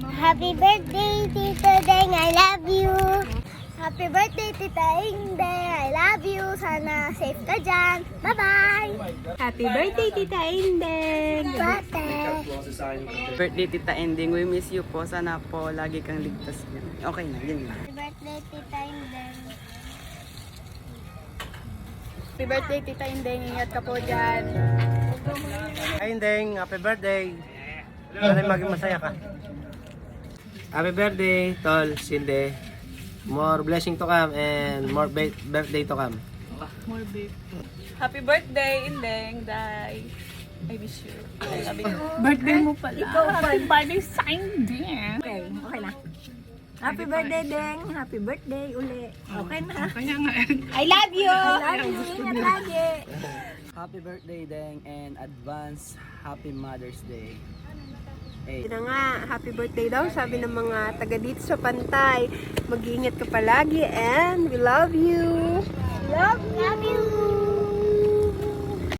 Happy birthday, Tito Deng. I love you. Happy birthday, Tita Indeng. I love you. Sana safe ka dyan. Bye-bye. Happy birthday, Tita Indeng! Birthday. Birthday Tita Ending, we miss you po. Sana po lagi kang ligtas yan. Okay na, yun lang. Happy birthday, Tita Indeng. Happy birthday, Tita Indeng! Ingat ka po dyan! Hi, Indeng. Happy birthday. Sana maging masaya ka. Happy birthday, Tol, Sinde. More blessing to come and more birthday to come. More big. Happy birthday, Indeng! Day! I wish you. I love you. Birthday mo pala. Ikaw pa. Birthday sa Indeng! Okay, okay na. Happy birthday, Deng. Happy birthday uli. Okay na. Kaya nga. I love you. I love you. Ingat lagi. Happy birthday, Deng, and advance Happy Mother's Day. Hey. Ito na nga, happy birthday daw, sabi ng mga taga dito sa Pantay. Mag-iingat ka palagi and we love you!